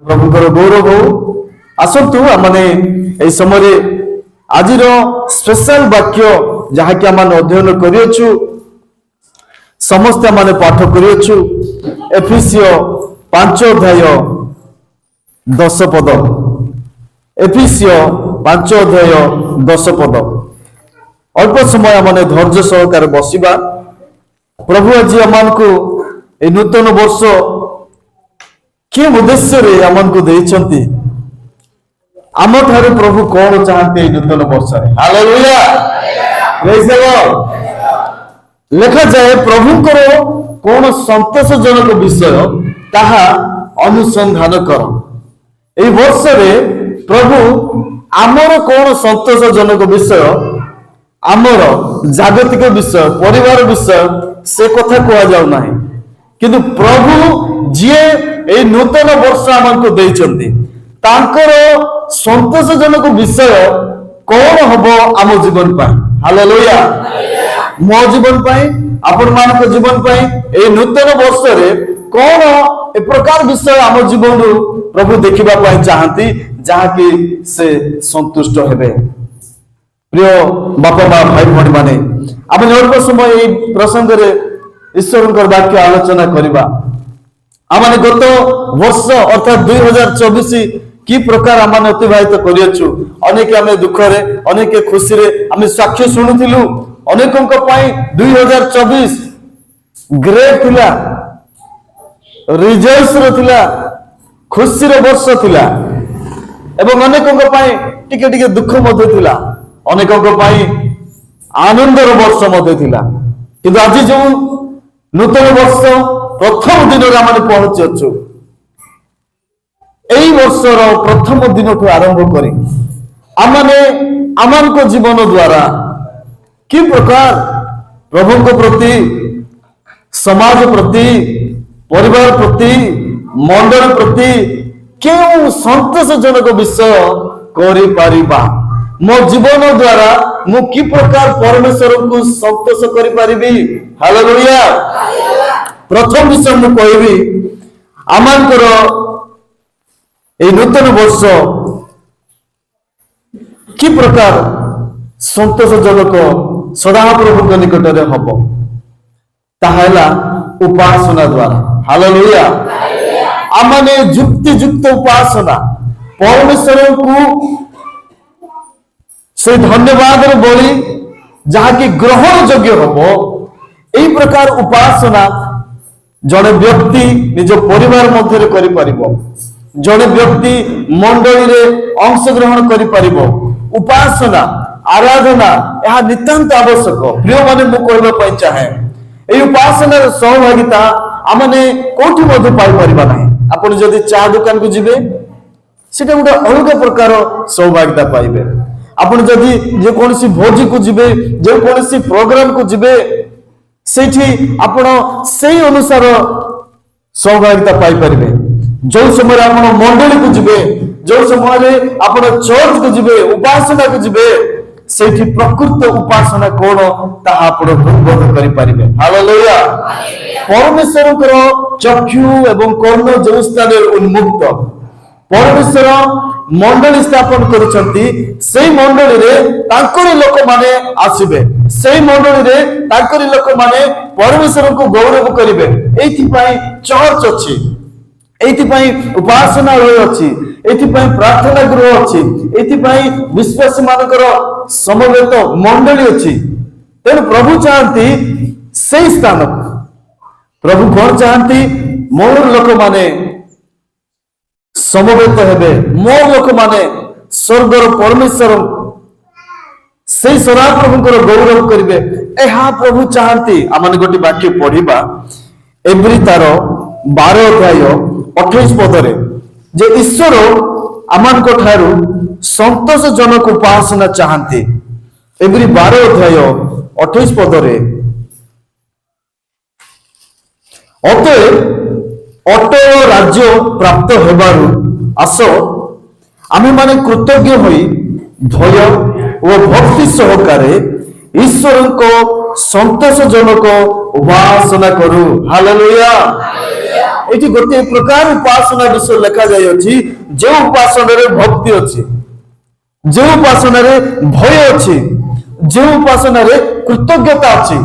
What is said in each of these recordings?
प्रभुकर गौरव हो आसतु आमने ए समय आज स्पेशल वाक्य जहाँकि आम अध्ययन करियछु समस्त माने पाठ करियछु एफिसियो 5 अध्याय 10 पद एफिसियो 5 अध्याय 10 पद अल्प समय माने धैर्य सहकार बसिबा प्रभु आज आम को ए नूतन वर्ष कि उद्देश्य रे आम को देइछंती आम ठारे प्रभु कौन चाहते नूतन वर्ष हालेलुया प्रेज द लॉर्ड लिखा जाए प्रभुकर कौन संतोषजनक विषय ताहा अनुसंधान कर ए वर्ष रे प्रभु आमर कौन संतोषजनक विषय आमर जागतिक विषय परिवार विषय से कथा कह जाऊ ना किंतु प्रभु जी ए नूतन वर्ष आमको देइछंती तांकर संतोषजनक विषय कौन हम आम जीवन पाई हालेलुया मो जीवन पाई आपण मानक जीवन पाई ए नूतन वर्ष रे कौन ए प्रकार विषय आम जीवन प्रभु देखिबा पाई चाहती जहाँ कि से संतुष्ट हेबे प्रिय बापा माँ भाई भौणी माने आम अल्प समय ए प्रसंग रे ईश्वर वाक्य आलोचना करबा आमने गत वर्ष अर्थात 2024 कि प्रकार आम अतिबाहित करियछु अनेक आमे दुख रे अनेक खुशी रे आमे साक्ष्य सुनुथिलु अनेकक पई 2024 ग्रेट थिला रिजॉइस रो थिला खुशी रो वर्ष थिला एवं अनेकक पई टिके टिके दुख मध्य थिला अनेकक पई आनंद रो वर्ष मध्य थिला किंतु आज जो नूतन वर्ष प्रथम दिन रे आमे पहुंची अछु एई वर्षर प्रथम दिन ठू आरंभ करी आमने आमान को जीवन द्वारा कि प्रकार प्रभु को प्रति समाज प्रति परिवार प्रति मंडल प्रति क्यों संतोषजनक विषय करि पारिबा मो जीवन द्वारा मु कि प्रकार परमेश्वर को संतोष करि पारिबी हालेलुया प्रथम विषय मु कहबी आमानकर ए नूतन वर्ष कि प्रकार संतोषजनक सदाप्रभु निकट में हम ताहला उपासना द्वारा हालेलुया आमने युक्ति युक्त उपासना परमेश्वर को से धन्यवाद बोली जहाँ की ग्रहण योग्य हम यही प्रकार उपासना जड़े व्यक्ति निज परिवार मध्य करिपरिबो जड़े व्यक्ति मंडली रे अंश ग्रहण करिपरिबो उपासना आराधना यह नितांत आवश्यक प्रिय माने मु कहबा पई चाहे ए उपासना रे सहभागिता आमने कोठी मध्य पाई परिबा नाही आपण जदी चा दुकान को जिबे सेटा गुडा अलग प्रकार सहभागिता पाइबे आपण जदी जे कोनसी भोजी को जिबे जे कोनसी प्रोग्राम को जिबे सेठी आपण सेही अनुसार सहभागिता पाई परिबे जो समय आप मंडली को जिबे जो समय आप चर्च को जिबे उपासना को जिबे सेठी प्रकृत उपासना कोन ताहा आपण बोध करि परिबे हालेलुया परमेश्वर चक्षु एवं कर्ण जो स्थान उन्मुक्त परमेश्वर मंडली स्थापन करिसंती सेही मंडली रे तांकरी लोक माने आसीबे सेही मंडली रे तांकरी लोक माने परमेश्वर को गौरव करिवे एथि पई चर्च अछि एथिपाई उपासनालय अच्छी एथिपाई प्रार्थना गृह अच्छी एथिपाई विश्वासी मानकर समवेत मंडली अच्छी तेणु प्रभु चाहती से स्थान प्रभु कौन चाहती मोर लोक माने समवेत हेबे मोर लोक माने स्वर्गर परमेश्वर से सदा प्रभुकर गौरव करिवे एहा प्रभु चाहती आमने गोटी वाक्य पढ़िबा एब्री तार 12 अध्याय 28 पदरे जे ईश्वर आमान को ठारू संतोषजनक उपासना चाहती एब्री 12 अध्याय 28 पदरे अतः राज्य प्राप्त हेबारु आस आमे माने कृतज्ञ होई भय और भक्ति सहकारे ईश्वर को संतोषजनक उपासना करू हालेलुया एटी गोटे प्रकार उपासना विषय लिखा जाय अछि जे उपासना रे भक्ति अछि, जे उपासना रे भय अछि, जे उपासना रे कृतज्ञता अछि।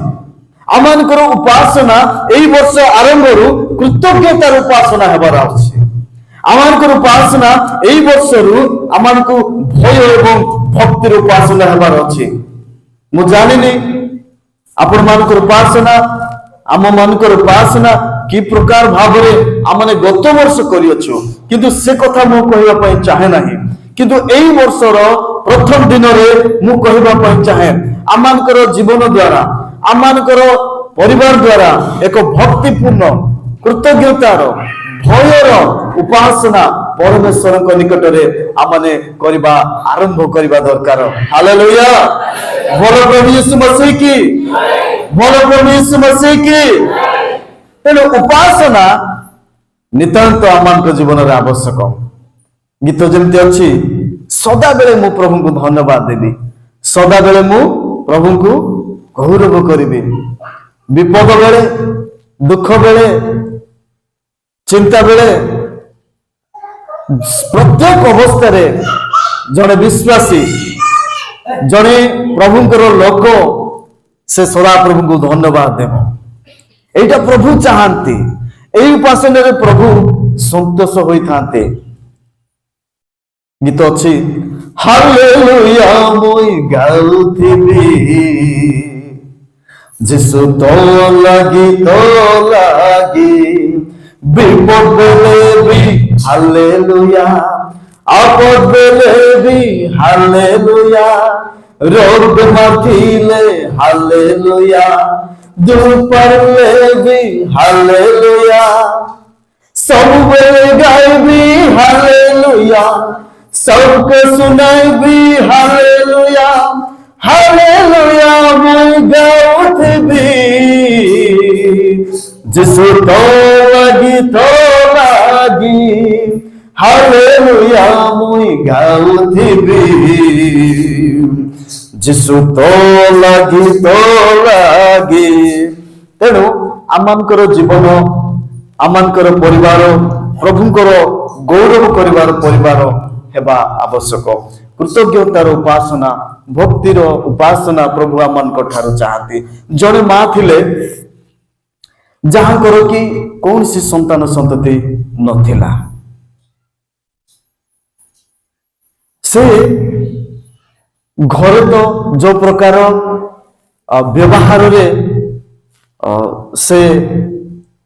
आमानकर उपासना एई वर्ष आरंभ रु कृतज्ञतार उपासना हेबार अछि। आमानकर उपासना एई वर्ष रु आमानकु भय एवं भक्तिर उपासना हेबार अछि। मु जानिनी आपण मानकर उपासना आम मानकर उपासना कि प्रकार भावरे आमने गत वर्ष करियछु, किंतु से कथा मु कहिबा पई चाहे नाही। किंतु एई वर्षर प्रथम दिन रे मु कहिबा पई चाहे आमानकर जीवन द्वारा आमानकर परिवार द्वारा एक भक्तिपूर्ण कृतज्ञतार भयर उपासना परमेश्वर निकट रे आमने करिबा आरंभ करिबा दरकार। हालेलुया। बोलो प्रभु यीशु मसीह की, बोलो प्रभु यीशु मसीह की। तेणु उपासना नितांत आमान जीवन रे आवश्यक। गीत जमती अच्छी सदा बेले मु प्रभु को धन्यवाद देवी, सदा बेले मु प्रभु को गौरव करी, विपद बेले दुख बेले चिंता बेले प्रत्येक अवस्था जड़े विश्वासी जड़े प्रभुंकर लोक से सदा प्रभु को धन्यवाद देव। एटा प्रभु चाहती, एई उपासना रे प्रभु संतोष होइथांते। गीत अच्छी हालेलुया मुई गाउथिबी जिसु तो लागी विपद बेले भी हालेलुया, आपद बेले भी हालेलुया, रोग माथिले हालेलुया, दुपहर भी हालेलुया, सब बेले गाइबी हालेलुया, सबके सुनाइबी हालेलुया, हालेलुया मैं गाउथिबी जिसु तो लागी हालेलुया मुई गाउथिबी जिसु तो लागी। तेणु आमानकर जीवन आमानकर परिवार प्रभुंकर गौरव करिवार परिवार हेबा आवश्यक। कृतज्ञतार उपासना भक्तिर उपासना प्रभु आमानकर ठारो चाहती। जड़े माँ थिले जहां करो कि कौन सी संतान संतति नथिला, से घरे तो जो प्रकार व्यवहार रे से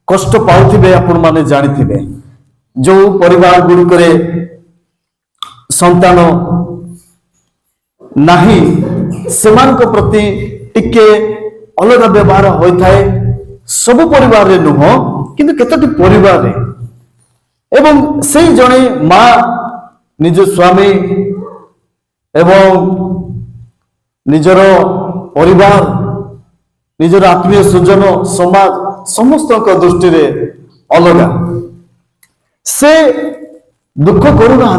कष्ट पाउथिबे आपण माने जानिथिबे। जो परिवार गुड़िकरे संतान नाही सेमान को प्रति टिके अलग व्यवहार होइथाए। सब परिवार रे नुह किंतु केतोटी परिवार रे एवं से जणे माँ निज स्वामी एवं निजर परिवार निजर आत्मीय स्वजन समाज समस्त दृष्टि रे अलगा से दुख करूना,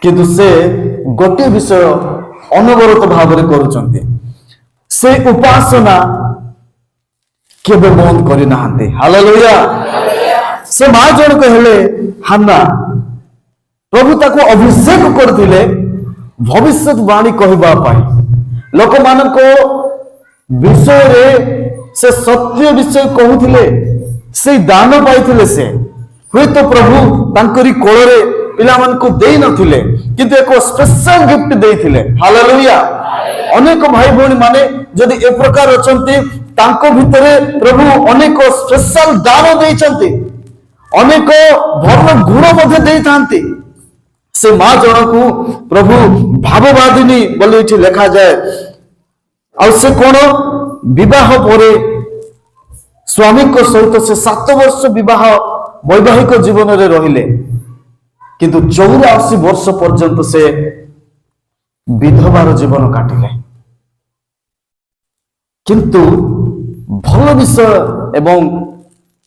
किंतु से गोटे विषय अनवरत भाव में करुचंती, से उपासना केबे बंद करि नाहंती। हालेलुया। से माँ जन कहले हान्ना प्रभु ताको अभिषेक करथिले भविष्यवाणी कहबा पाई, लोक मानको विषय रे से सत्य विषय कहूथिले, से दान पाइथिले। से हुए तो प्रभु तांकरी कोଳରେ पिलामानकु देई नथिले, किंतु एक स्पेशल गिफ्ट देइथिले। हालेलुया। अनेक भाई भौणी माने जदि ए प्रकार अछंती तांको भितरे प्रभु अनेक स्पेशल दान देइछंती, अनेक भल गुण मध्ये देइथांती। से माँ जनकु प्रभु भाववादिनी बोली एठी लिखा जाए। और से कोन विवाह परे स्वामी को सहित से 7 वर्ष विवाह वैवाहिक जीवन रे रहिले, किंतु 84 वर्ष पर्यंत से विधवार जीवन काटिले। किंतु भल विषय एवं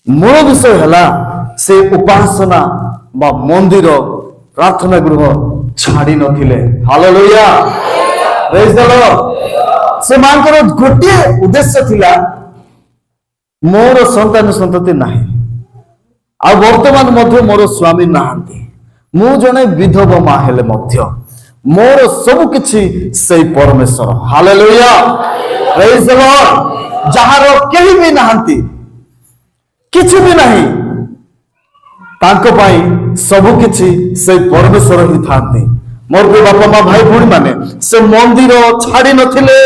मूल विषय हला से उपासना बा मंदिर प्रार्थना गृह छाड़ी नथिले। हालेलुया। Praise the Lord. से मानकर गोटे उद्देश्य थिला मोर संतान संतति नाही, ଆଉ ବର୍ତ୍ତମାନ ମଧ୍ୟ ମୋର ସ୍ୱାମୀ ନାହାନ୍ତି, ମୁଁ ଜଣେ ବିଧବା ମା ହେଲେ ମଧ୍ୟ ମୋର ସବୁ କିଛି ସେଇ ପରମେଶ୍ୱର। ହାଲେଲୁୟା, ପ୍ରେଜ୍ ଦ ଲର୍ଡ। ଯାହାର କେହି ବି ନାହାନ୍ତି, କିଛି ବି ନାହିଁ, ତାଙ୍କ ପାଇଁ ସବୁ କିଛି ସେଇ ପରମେଶ୍ୱର ହିଁ ଥାନ୍ତି। ମୋର ବି ବାପା ମା ଭାଇ ଭଉଣୀ ମାନେ ସେ ମନ୍ଦିର ଛାଡି ନଥିଲେ,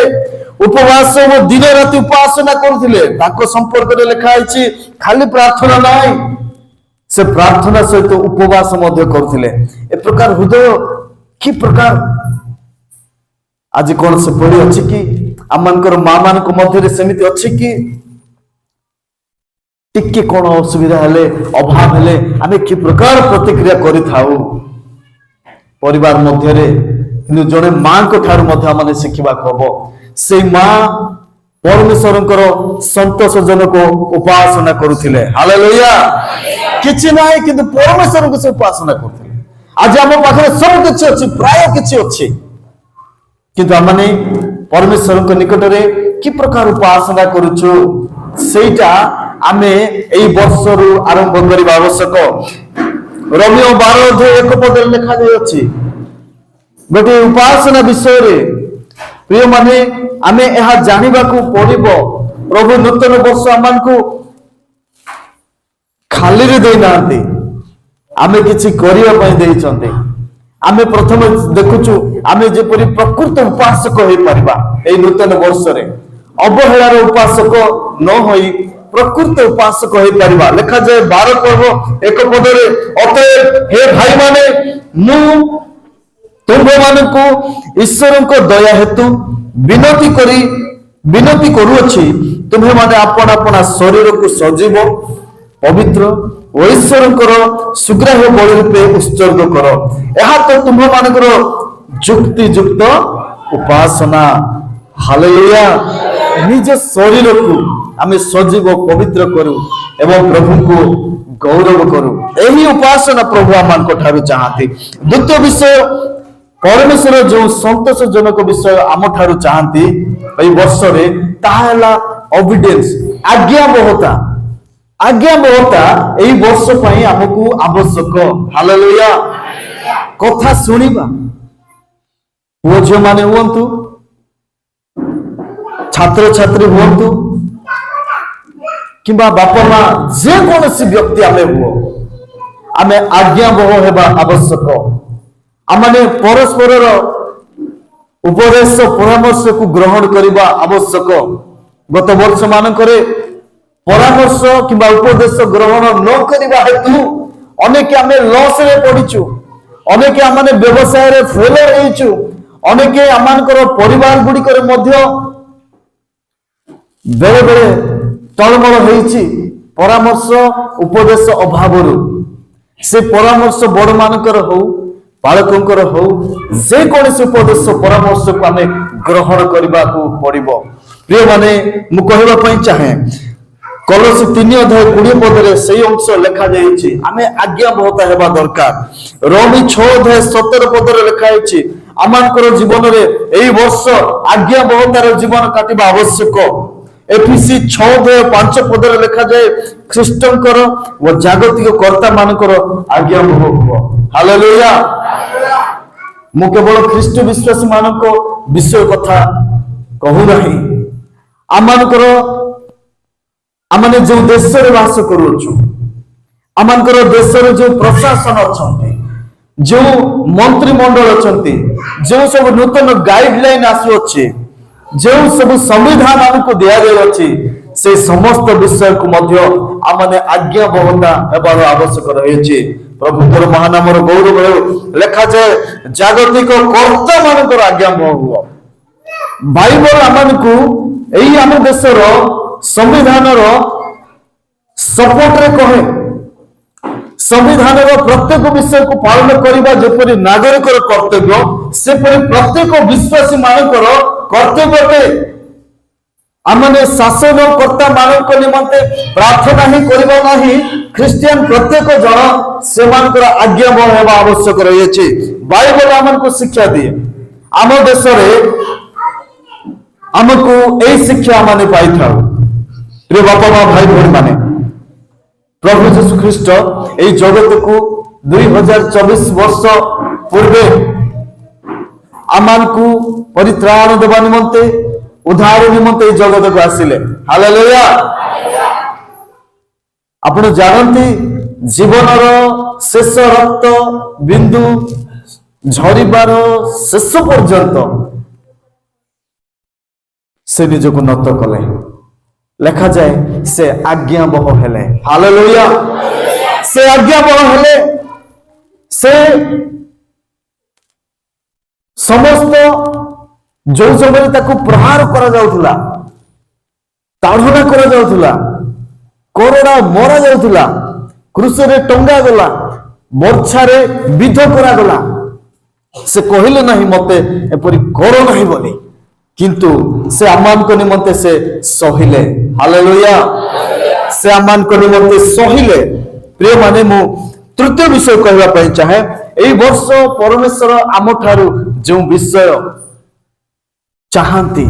ଉପବାସ ଦିନ ରାତି ଉପାସନା କରୁଥିଲେ। ତାଙ୍କ ସମ୍ପର୍କରେ ଲେଖା ହେଇଛି ଖାଲି ପ୍ରାର୍ଥନା ନାହିଁ, ସେ ପ୍ରାର୍ଥନା ସହିତ ଉପବାସ ମଧ୍ୟ କରୁଥିଲେ। ଏ ପ୍ରକାର ହୃଦୟ କି ପ୍ରକାର ଆଜି କଣ ସେପରି ଅଛି କି? ଆମମାନଙ୍କର ମା ମାନଙ୍କ ମଧ୍ୟରେ ସେମିତି ଅଛି କି? ଟିକେ କଣ ଅସୁବିଧା ହେଲେ, ଅଭାବ ହେଲେ ଆମେ କି ପ୍ରକାର ପ୍ରତିକ୍ରିୟା କରିଥାଉ ପରିବାର ମଧ୍ୟରେ। କିନ୍ତୁ ଜଣେ ମାଙ୍କ ଠାରୁ ମଧ୍ୟ ଆମେ ଶିଖିବାକୁ ହବ। ସେଇ ମା ପରମେଶ୍ୱରଙ୍କର ସନ୍ତୋଷଜନକ ଉପାସନା କରୁଥିଲେ। ହାଲେଲୁୟା। କିଛି ନାହିଁ କିନ୍ତୁ ପରମେଶ୍ୱରଙ୍କୁ ସେ ଉପାସନା କରୁଥିଲେ। ଆଜି ଆମ ପାଖରେ ସବୁ କିଛି ଅଛି, ପ୍ରାୟ କିଛି ଅଛି, କିନ୍ତୁ ଆମେ ପରମେଶ୍ୱରଙ୍କ ନିକଟରେ କି ପ୍ରକାର ଉପାସନା କରୁଛୁ ସେଇଟା ଆମେ ଏଇ ବର୍ଷରୁ ଆରମ୍ଭ କରିବା ଆବଶ୍ୟକ। ରୋମିଓ 12:1 ଲେଖାଯାଇଅଛି ଗୋଟିଏ ଉପାସନା ବିଷୟରେ। ପ୍ରିୟମାନେ, ଆମେ ଏହା ଜାଣିବାକୁ ପଡିବ, ପ୍ରଭୁ ନୂତନ ବର୍ଷ ଆମମାନଙ୍କୁ ଖାଲିରେ ଦେଇନାହାନ୍ତି, ଆମେ କିଛି କରିବା ପାଇଁ ଦେଇଛନ୍ତି। ଆମେ ପ୍ରଥମେ ଦେଖୁଛୁ ଆମେ ଯେପରି ପ୍ରକୃତ ଉପାସକ ହେଇପାରିବା ଏଇ ନୂତନ ବର୍ଷରେ, ଅବହେଳାର ଉପାସକ ନ ହୋଇ ପ୍ରକୃତ ଉପାସକ ହେଇପାରିବା। ଲେଖାଯାଏ 12:1 ଅତଏବ ହେ ଭାଇମାନେ, ମୁଁ ତୁମ୍ଭମାନଙ୍କୁ ଈଶ୍ୱରଙ୍କ ଦୟା ହେତୁ ବିନତି କରୁଅଛି, ତୁମ୍ଭେମାନେ ଆପଣା ଆପଣା ଶରୀରକୁ ସଜୀବ, ପବିତ୍ର ଓ ଈଶ୍ୱରଙ୍କର ସୁଗ୍ରାହ୍ୟ ବଳି ରୂପେ ଉତ୍ସର୍ଗ କର। ଏହା ତ ତୁମ୍ଭମାନଙ୍କର ଯୁକ୍ତିଯୁକ୍ତ ଉପାସନା। ହାଲେଲୁୟା। ନିଜ ଶରୀରକୁ ଆମେ ସଜୀବ, ପବିତ୍ର କରୁ ଏବଂ ପ୍ରଭୁଙ୍କୁ ଗୌରବ କରୁ। ଏହି ଉପାସନା ପ୍ରଭୁ ଆମମାନଙ୍କ ଠାରୁ ଚାହାନ୍ତି। ଦ୍ୱିତୀୟ ବିଷୟ, ପରମେଶ୍ୱର ଯେଉଁ ସନ୍ତୋଷଜନକ ବିଷୟ ଆମ ଠାରୁ ଚାହାନ୍ତି ଏଇ ବର୍ଷରେ, ତାହା ହେଲା ଅବିଡିଏନ୍ସ, ଆଜ୍ଞାବହତା। ଆଜ୍ଞାବହତା ଏଇ ବର୍ଷ ପାଇଁ ଆମକୁ ଆବଶ୍ୟକ। ହାଲେଲୁୟା। କଥା ଶୁଣିବା, ପୁଅ ଝିଅ ମାନେ ହୁଅନ୍ତୁ, ଛାତ୍ରଛାତ୍ରୀ ହୁଅନ୍ତୁ କିମ୍ବା ବାପା ମା, ଯେକୌଣସି ବ୍ୟକ୍ତି ଆମେ ହୁଅ, ଆମେ ଆଜ୍ଞାବହ ହେବା ଆବଶ୍ୟକ। ଆମେ ପରସ୍ପରର ଉପଦେଶ ପରାମର୍ଶକୁ ଗ୍ରହଣ କରିବା ଆବଶ୍ୟକ। ଗତ ବର୍ଷ ମାନଙ୍କରେ ପରାମର୍ଶ କିମ୍ବା ଉପଦେଶ ଗ୍ରହଣ ନ କରିବା ହେତୁ ଅନେକ ଆମେ ଲସରେ ପଡିଛୁ, ଅନେକ ଆମେ ବ୍ୟବସାୟରେ ଫେଲର ହେଇଛୁ, ଅନେକ ଆମମାନଙ୍କର ପରିବାର ଗୁଡ଼ିକରେ ମଧ୍ୟ ବେଳେ ବେଳେ ଟଳମଳ ହେଇଛି ପରାମର୍ଶ ଉପଦେଶ ଅଭାବରୁ। ସେ ପରାମର୍ଶ ବଡ଼ ମାନଙ୍କର ହଉ, ବାଳକଙ୍କର ହଉ, ଯେକୌଣସି ଉପଦେଶ ପରାମର୍ଶକୁ ଆମେ ଗ୍ରହଣ କରିବାକୁ ପଡିବ। ପ୍ରିୟମାନେ, ମୁଁ କହିବା ପାଇଁ ଚାହେଁ, କଲୋସି 3:20 ସେଇ ଅଂଶ ଲେଖାଯାଇଛି ଆମେ ଆଜ୍ଞାବହତା ହେବା ଦରକାର। ରୋମୀ 6:17 ଲେଖାଯାଇଛି ଆମମାନଙ୍କର ଜୀବନରେ ଏଇ ବର୍ଷ ଆଜ୍ଞାବହତାର ଜୀବନ କାଟିବା ଆବଶ୍ୟକ। ଏଫିସି 6:5 ଲେଖାଯାଏ ଖ୍ରୀଷ୍ଟଙ୍କର ଓ ଜାଗତିକ କର୍ତ୍ତା ମାନଙ୍କର ଆଜ୍ଞାବହ ହୁଅ। ହାଲେଲୁୟା। ମୁଁ କେବଳ ଖ୍ରୀଷ୍ଟ ବିଶ୍ୱାସୀ ମାନଙ୍କ ବିଷୟ କଥା କହୁନାହିଁ, ଆମମାନଙ୍କର ଆମେ ଯେଉଁ ଦେଶରେ ବାସ କରୁଅଛୁ, ଆମମାନଙ୍କର ଦେଶରେ ଯେଉଁ ପ୍ରଶାସନ ଅଛନ୍ତି, ଯେଉଁ ମନ୍ତ୍ରିମଣ୍ଡଳ ଅଛନ୍ତି, ଯେଉଁ ସବୁ ନୂତନ ଗାଇଡଲାଇନ ଆସୁଅଛି, ଯେଉଁ ସବୁ ସମ୍ବିଧାନ ଆମକୁ ଦିଆଯାଇଅଛି, ସେ ସମସ୍ତ ବିଷୟକୁ ମଧ୍ୟ ଆମେ ଆଜ୍ଞାବହତା ହେବାର ଆବଶ୍ୟକ ରହିଛି। ପ୍ରଭୁଙ୍କର ମହାନାମର ଗୌରବ ହେଉ। ଲେଖାଯାଏ ଜାଗତିକ କର୍ତ୍ତା ମାନଙ୍କର ଆଜ୍ଞାବହ ହୁଅ। ବାଇବଲ ଆମମାନଙ୍କୁ ଏଇ ଆମ ଦେଶର ସମ୍ବିଧାନର ସପୋର୍ଟରେ କହେ, ସମ୍ବିଧାନର ପ୍ରତ୍ୟେକ ବିଷୟକୁ ପାଳନ କରିବା ଯେପରି ନାଗରିକର କର୍ତ୍ତବ୍ୟ, ସେପରି ପ୍ରତ୍ୟେକ ବିଶ୍ୱାସୀ ମାନଙ୍କର କର୍ତ୍ତବ୍ୟ ଅଟେ। ଆମେ ଶାସନକର୍ତ୍ତା ମାନଙ୍କ ନିମନ୍ତେ ପ୍ରାର୍ଥନା ହିଁ କରିବା ନାହିଁ, ଖ୍ରୀଷ୍ଟିଆନ ପ୍ରତ୍ୟେକ ଜଣ ସେମାନଙ୍କର ଆଜ୍ଞାବହ ହେବା ଆବଶ୍ୟକ ରହିଛି। ବାଇବଲ ଆମକୁ ଶିକ୍ଷା ଦିଏ। ଆମ ଦେଶରେ ଆମକୁ ଏଇ ଶିକ୍ଷା ଆମେ ପାଇଥାଉ। ପ୍ରିୟ ବାପା ମା ଭାଇ ଭଉଣୀ ମାନେ, प्रभु यीशु ख्रीस्ट এই জগতକୁ 2024 वर्ष पूर्वे आमानकु परित्राण देवा निमंते उद्धार निमंते এই জগতକୁ ଆସିଲେ। हालेलुया। आपण जानती जीवनर शेष रक्त बिंदु झरिबार शेष पर्यंत से निजको नत कले। लेखा जाए से आज्ञाबह हेले। हालेलुया। से आज्ञाबह हेले। से समस्त जो समय ताकू प्रहार करा जाउथुला, ताड़ना करा जाउथुला, कोरोना मरा जाउथुला, क्रूसरे टंगा गला, मोर्छारे विध करा गला, से कहिले नहीं मते एपरि करो नहीं बोली, किंतु से आमान को निमंते से सहिले। हालेलुया। से आमान को निमंते सहिले। प्रिय माने मु तृतीय विषय कहवा पई चाहे एई वर्ष परमेश्वर आम ठारू जो विषय चाहती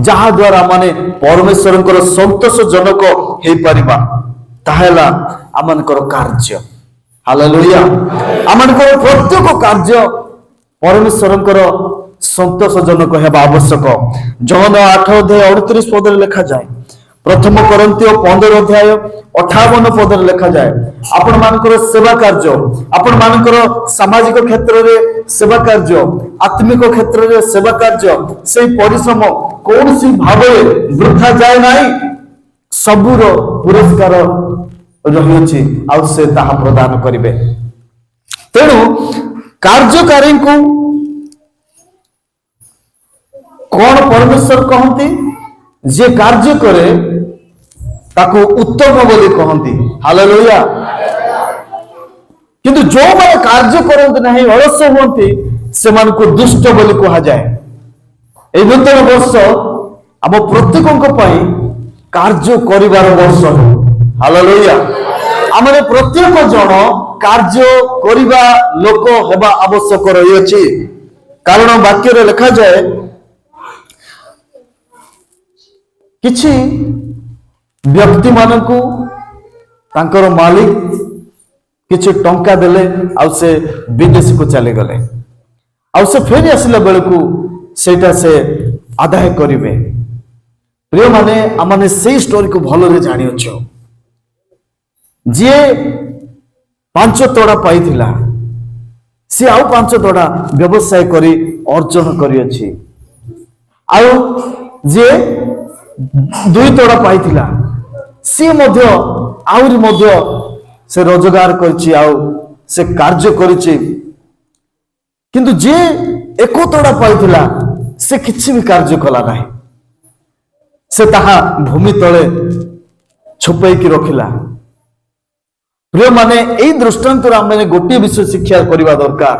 जहा द्वारा माने परमेश्वर संतोष जनक हे परिबा ताहेला आमानकर कार्य। हालेलुया। आमानकर प्रत्येक कार्य परमेश्वरंकर संतोष जनक हेबा आवश्यक। जॉन 8 अध्याय 38 पद रे लिखा जाए, प्रथम कोरिन्थियो 15 अध्याय 58 पद रे लिखा जाए, आपण मानकर सेवा कार्य, आपण मानकर सामाजिक क्षेत्र रे सेवा कार्य, आत्मिक क्षेत्र रे सेवा कार्य, से परिश्रम कौन सी भावे वृथा जाए नाही, सबुर पुरस्कार रहिछि आ से ताहा प्रदान करिवे। तेणु कार्यकारी को कौन परमेश्वर कहती, जे कार्य करे ताको उत्तम बोली कहती। हालेलुया। किंतु जो माने कार्य करते नहीं अलस्य हुंती से मान को दुष्ट बोली कहा जाए। ए नूतन वर्ष आम प्रत्येक कार्य करिवार वर्ष। हालेलुया। आमने प्रत्येक जन कार्य करिवा लोक हेबा आवश्यक रही अछि। कारण वाक्य रे लिखा जाए, किछि व्यक्ति मानकु तांकर मालिक किछि टंका देले आ से विदेश को चले गले, आ से फेरी आसिला बेलकु सेटा से आदाय करिवे। प्रिय माने आमाने सेही स्टोरी को भलो रे जानि अछो। जे 5 तोड़ा पाइथिला से आउ 5 तोड़ा व्यवसाय करी अर्जन करी अछि, आउ जे 2 तोड़ा पाइथिला से मध्य आउरी मध्य से रोजगार करछि, आउ से कार्य करछि। किंतु जे 1 तोड़ा पाइथिला से किछि भी कार्य कला नाही, से ताहा भूमि तले छुपई की रखिला। प्रिय माने एई दृष्टांत आमे गोटे विषय शिक्षा करबा दरकार।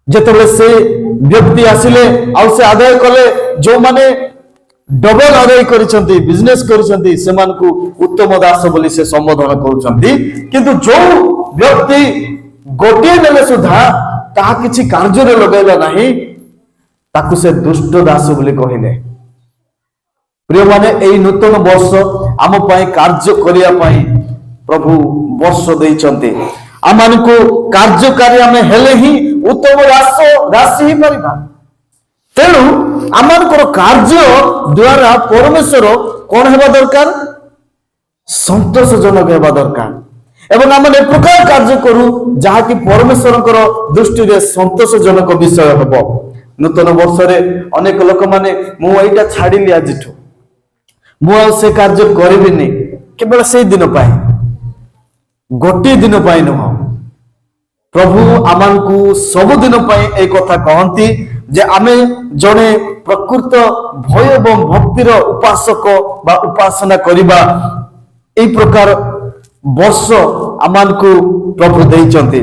जेतबे से व्यक्ति आसिले आ से आदाय कले, जो माने डबल आदाय करिसंती, बिजनेस करिसंती, से मानकु उत्तम दास बोली से संबोधन करूछंती। किंतु जो व्यक्ति गोटे नेले सुधा ताहा किछि कार्य रे लगाइला नाही, ताकु से दुष्ट दास बोली कहिले। प्रिय माने एई नूतन वर्ष आम पई कार्य करिया पई प्रभु वर्ष देइचंती। आमानकु कार्यकारी आमे हेले ही उत्तम राशि ही परिबा। तेणु आमानकर कार्य द्वारा परमेश्वर कौन हेबा दरकार, संतोषजनक हेबा दरकार। एवं आम एक प्रकार कार्य करू जहा कि परमेश्वरकर दृष्टि रे संतोषजनक विषय हेबो। नूतन वर्ष रे अनेक लोक माने मु एटा छाडिली आजिठु, मु से कार्य करिबिनी, केवल से दिन पाए, गोटे दिन पाए नुह। प्रभु आमानकु सब दिन पाए ए कथा कहंती जे आमे जने प्रकृत भय एवं भक्तिर उपासक बा उपासना करिबा ए प्रकार वर्ष आमानकु प्रभु देइचंती।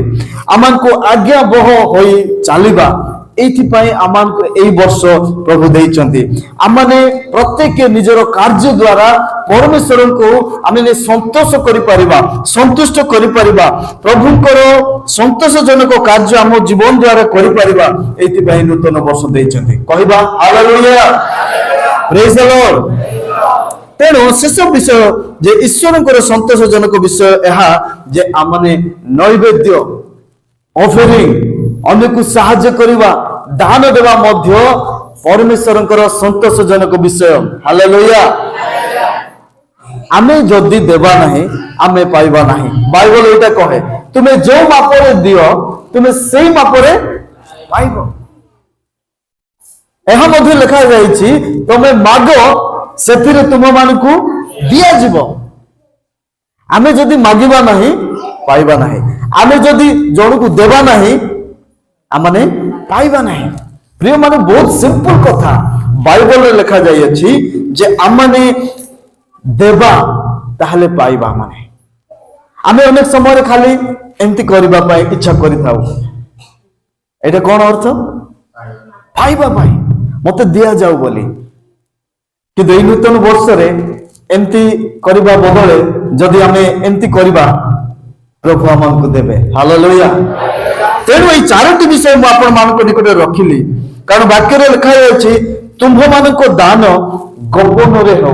आमानकु आज्ञा बह होई चालिबा एथि पई आमानकु एई वर्ष प्रभु देइचंती। आमाने प्रत्येक निजर कार्य द्वारा परमेश्वर को आमे संतोष करि परिबा, संतुष्ट करि परिबा, प्रभुकर संतोषजनक कार्य आम जीवन द्वारा करि परिबा, एथि पई नूतन वर्ष देइचंती। कहबा हालेलुया, प्रेज द लॉर्ड। तेणु शेष विषय जे ईश्वर संतोषजनक विषय यह जे आमने नैवेद्य ऑफरिंग अन्य को साहाय्य करवा दान देवा मध्य परमेश्वर संतोषजनक विषय। हालेलुया। आमे जदि देवा नहीं आमे पाइबा नहीं। बाइबल एटा कहे तुम्हें जो मापरे दियो तुम्हें सेई मापरे पाइबो। यह मध्य लिखा जाइछि तुम्हें मागो सेथिरे तुम मानकु दिया जीवो। आमे जदि मागिबा नहीं पाइबा नहीं, आमे जदि जण को देवा नहीं आमने पाइबा नहीं। प्रिय माने बहुत सिंपल कथा बाइबल रे लिखा जाय अछि जे आमने देवा ताहले पाइबा माने। आमे अनेक समय खाली एंती करबा पाई इच्छा करिथाउ। एटा कोन अर्थ? पाइबा पाई मते दिया जाऊ बोली। कि दुई नूतन वर्ष रे एंती करबा बदले जदि आमे एंती करबा प्रभु हमको देबे। हालेलुया। तेणु ये चारोटी विषय मु आपण मानक निकट रखिली कारण वाक्य रे लिखा अछि तुम्भ मानको दान गोपन रे हो।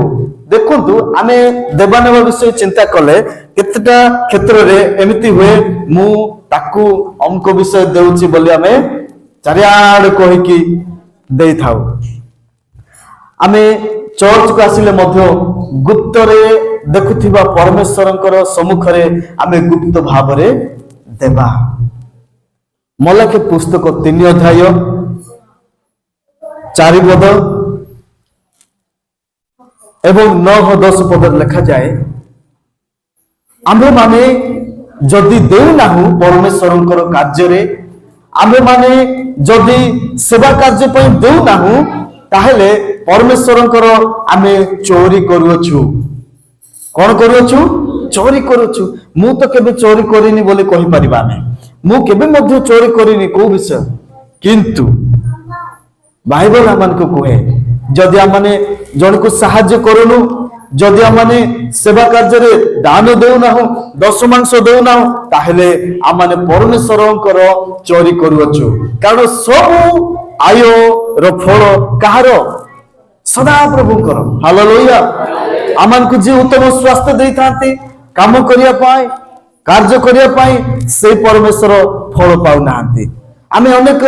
देखंतु आमे देवा नेवा विषय चिंता कले केतटा क्षेत्र रे एमिति हुए मु ताकू अमको विषय देउची बोली आमे चारियाड कहि की देई थाउ। आमे चर्च को आसिले मध्य गुप्त रे देखुथिबा परमेश्वरंकर सम्मुख रे आमे गुप्त भाव रे देबा। मलाखी पुस्तक 3 अध्याय 4 पद एवं 9-10 पद लिखा जाए आमे माने जदि देउ नाहु परमेश्वरंकर कार्य रे आमे माने जदि सेवा कार्य पई देउ नाहु ताहेले परमेश्वरंकर आमे चोरी करूछु। कौन करूछु? चोरी करूछु। मु तो केबे चोरी करिनी बोले कहि परिबा नै। मु केबे मध्य चोरी करिनी को विषय किंतु बाइबल हमन को कहे जदि हमने जन को सहाय्य करूनु जदि हमने सेवा कार्य रे दान देउ ना हो दशमांश देउ ना हो ताहेले हमने परमेश्वरंकर चोरी करूछु। कारण सब आयो रो फल कहार? सदा प्रभुंकर। हालेलुया। आमन को जे उत्तम स्वास्थ्य देई थांती काम करिया पाए कार्य करिया पाए से परमेश्वर फल पाउ नांती। आमे अनेक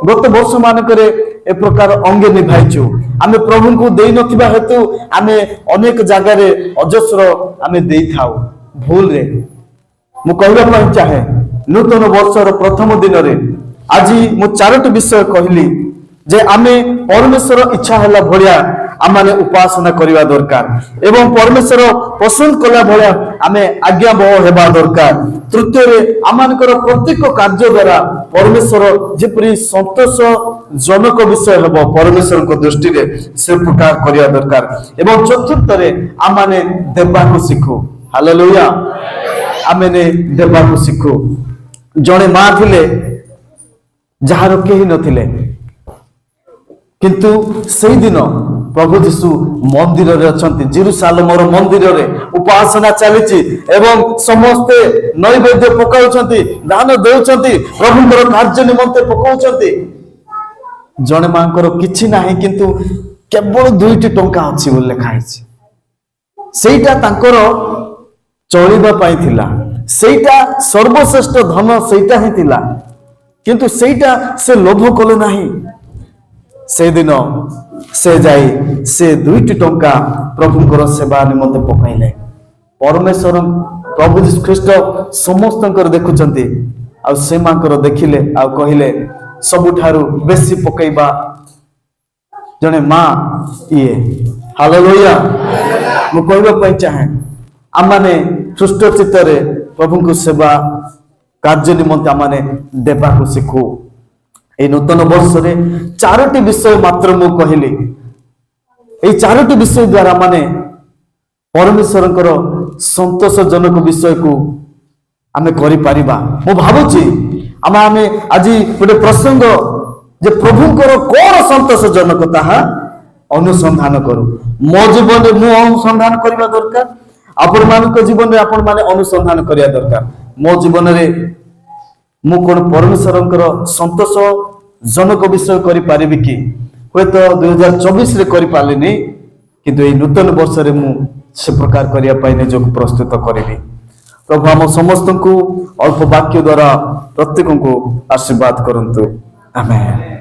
गत वर्ष मानकरे ए प्रकार अंगे निभाइछु। आमे प्रभु को देई नथिबा हेतु आमे अनेक जगह रे अजस्र आमे देई थाउ भूल रे। मु कहबा पई चाहे नूतन वर्षर प्रथम दिन रे आज मु चारोटी विषय कहली जे आमे परमेश्वर इच्छा हला भलिया आमाने उपासना करिवा दरकार एवं परमेश्वर पसंद कला भलिया आमे आज्ञाबह हेबा दरकार। तृतीय रे आमानकर प्रत्येक कार्य द्वारा परमेश्वर जेपरि संतोष जनक विषय हेबो परमेश्वर को दृष्टि रे से प्रकार करिया दरकार। एवं चतुर्थ रे आमाने देबा को सिखो। हालेलुया। आमेने देबा को सिखो। जणे मां थिले जहार केही नथिले किंतु सेई दिन प्रभु यीशु मंदिर रे अछंती जेरूसालेम रो मंदिर रे उपासना चलीची एवं समस्ते नैवेद्य पकाउछंती दान देउछंती प्रभुଙ୍କର कार्य निमंते पकाउछंती। जणे मांकर किछि नाही किंतु केवल 2टी टंका अछि बोल लेखा अछि। सेईटा तांकर चलिबा पाई थिला सेईटा सर्वश्रेष्ठ धन सेईटा ही थिला किंतु सेईटा से लोभ कले नाही। से दिन से जाई से 2टी टंका प्रभुଙ୍କର सेवा निमंते पकाइले। परमेश्वर प्रभु यीशु ख्रीष्ट समस्तंकर देखुचंती आ से मांकर देखिले आ कहिले सबुठारु बेसी पकाइबा जने मां इए। हालेलुया। मु कहबा पई चाहे आमाने सुष्ट चित्तरे प्रभु को सेवा कार्य निमंते आमाने देबा को सिखो। ए नूतन वर्ष रे 4टी विषय मात्र मु कहली। ए 4टी विषय द्वारा माने परमेश्वरंकर संतोषजनक विषय को आमे करि परिबा। मु भाबुची आमे आज गोटे प्रसंग जे प्रभुंकर कोन संतोषजनक ताहा अनुसंधान करू। मो जीवन रे मु अनुसंधान करिबा दरकार आपण मानक जीवन रे आपण माने अनुसंधान करिया दरकार। मो जीवन रे मु कोन परमेश्वरंकर संतोष जनक विषय करि पारिबि कि होय तो 2024 रे करि पालिनी କିନ୍ତୁ ଏଇ ନୂତନ ବର୍ଷରେ ମୁଁ ସେ ପ୍ରକାର କରିବା ପାଇଁ ନିଜକୁ ପ୍ରସ୍ତୁତ କରିବି। ପ୍ରଭୁ ଆମ ସମସ୍ତଙ୍କୁ ଅଳ୍ପ ବାକ୍ୟ ଦ୍ୱାରା ପ୍ରତ୍ୟେକଙ୍କୁ ଆଶୀର୍ବାଦ କରନ୍ତୁ। ଆମେନ୍।